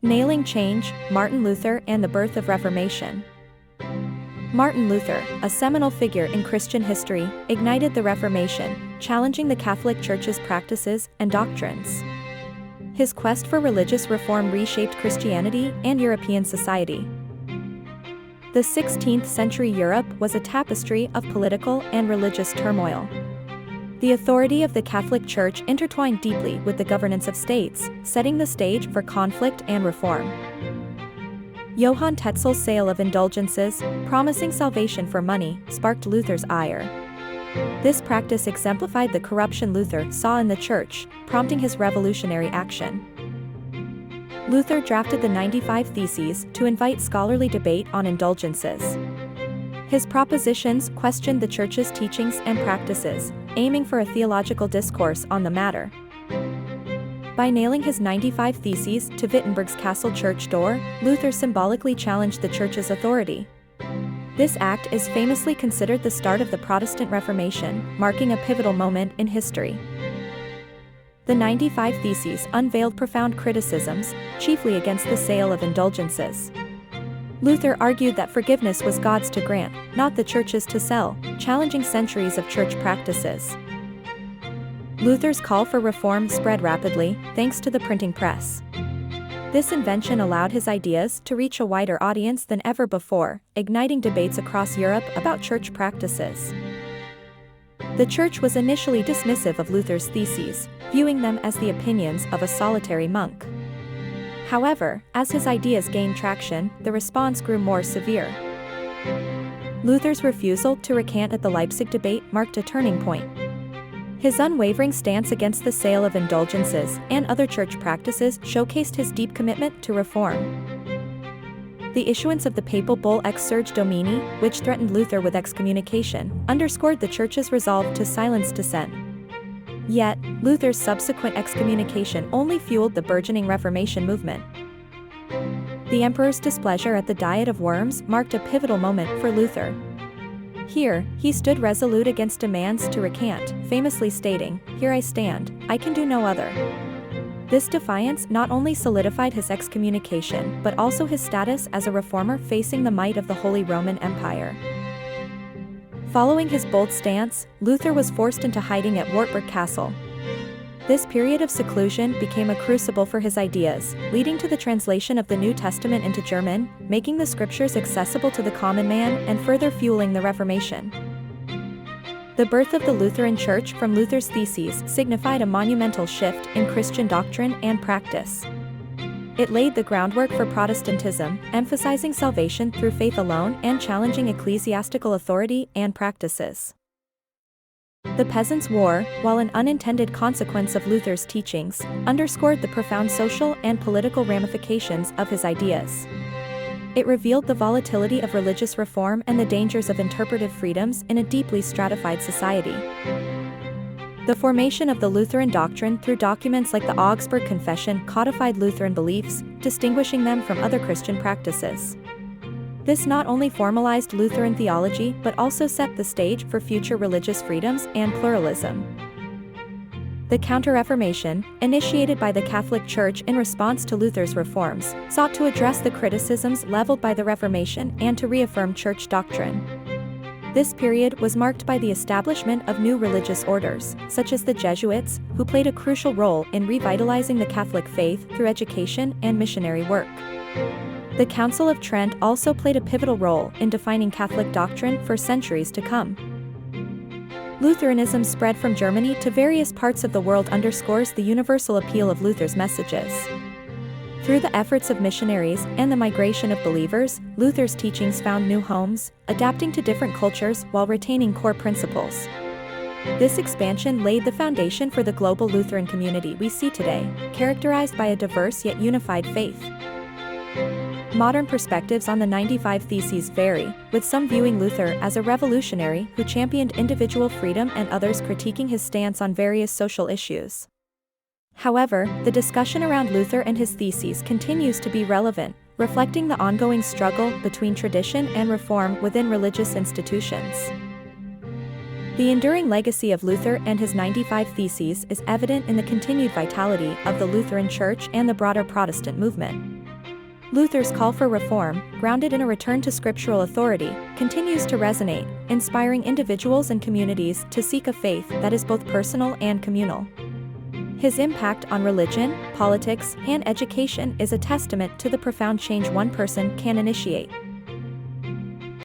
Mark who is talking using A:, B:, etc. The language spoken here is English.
A: Nailing change, Martin Luther and the birth of Reformation. Martin Luther, a seminal figure in Christian history, ignited the Reformation, challenging the Catholic Church's practices and doctrines. His quest for religious reform reshaped Christianity and European society. The 16th century Europe was a tapestry of political and religious turmoil. The authority of the Catholic Church intertwined deeply with the governance of states, setting the stage for conflict and reform. Johann Tetzel's sale of indulgences, promising salvation for money, sparked Luther's ire. This practice exemplified the corruption Luther saw in the Church, prompting his revolutionary action. Luther drafted the 95 Theses to invite scholarly debate on indulgences. His propositions questioned the Church's teachings and practices, aiming for a theological discourse on the matter. By nailing his 95 Theses to Wittenberg's Castle Church door, Luther symbolically challenged the Church's authority. This act is famously considered the start of the Protestant Reformation, marking a pivotal moment in history. The 95 Theses unveiled profound criticisms, chiefly against the sale of indulgences. Luther argued that forgiveness was God's to grant, not the Church's to sell, challenging centuries of Church practices. Luther's call for reform spread rapidly, thanks to the printing press. This invention allowed his ideas to reach a wider audience than ever before, igniting debates across Europe about Church practices. The Church was initially dismissive of Luther's theses, viewing them as the opinions of a solitary monk. However, as his ideas gained traction, the response grew more severe. Luther's refusal to recant at the Leipzig debate marked a turning point. His unwavering stance against the sale of indulgences and other Church practices showcased his deep commitment to reform. The issuance of the papal bull Ex Surge Domini, which threatened Luther with excommunication, underscored the Church's resolve to silence dissent. Yet, Luther's subsequent excommunication only fueled the burgeoning Reformation movement. The emperor's displeasure at the Diet of Worms marked a pivotal moment for Luther. Here, he stood resolute against demands to recant, famously stating, "Here I stand, I can do no other." This defiance not only solidified his excommunication but also his status as a reformer facing the might of the Holy Roman Empire. Following his bold stance, Luther was forced into hiding at Wittenberg Castle. This period of seclusion became a crucible for his ideas, leading to the translation of the New Testament into German, making the scriptures accessible to the common man and further fueling the Reformation. The birth of the Lutheran Church from Luther's theses signified a monumental shift in Christian doctrine and practice. It laid the groundwork for Protestantism, emphasizing salvation through faith alone and challenging ecclesiastical authority and practices. The Peasants' War, while an unintended consequence of Luther's teachings, underscored the profound social and political ramifications of his ideas. It revealed the volatility of religious reform and the dangers of interpretive freedoms in a deeply stratified society. The formation of the Lutheran doctrine through documents like the Augsburg Confession codified Lutheran beliefs, distinguishing them from other Christian practices. This not only formalized Lutheran theology but also set the stage for future religious freedoms and pluralism. The Counter-Reformation, initiated by the Catholic Church in response to Luther's reforms, sought to address the criticisms leveled by the Reformation and to reaffirm Church doctrine. This period was marked by the establishment of new religious orders, such as the Jesuits, who played a crucial role in revitalizing the Catholic faith through education and missionary work. The Council of Trent also played a pivotal role in defining Catholic doctrine for centuries to come. Lutheranism spread from Germany to various parts of the world underscores the universal appeal of Luther's messages. Through the efforts of missionaries and the migration of believers, Luther's teachings found new homes, adapting to different cultures while retaining core principles. This expansion laid the foundation for the global Lutheran community we see today, characterized by a diverse yet unified faith. Modern perspectives on the 95 Theses vary, with some viewing Luther as a revolutionary who championed individual freedom and others critiquing his stance on various social issues. However, the discussion around Luther and his theses continues to be relevant, reflecting the ongoing struggle between tradition and reform within religious institutions. The enduring legacy of Luther and his 95 Theses is evident in the continued vitality of the Lutheran Church and the broader Protestant movement. Luther's call for reform, grounded in a return to scriptural authority, continues to resonate, inspiring individuals and communities to seek a faith that is both personal and communal. His impact on religion, politics, and education is a testament to the profound change one person can initiate.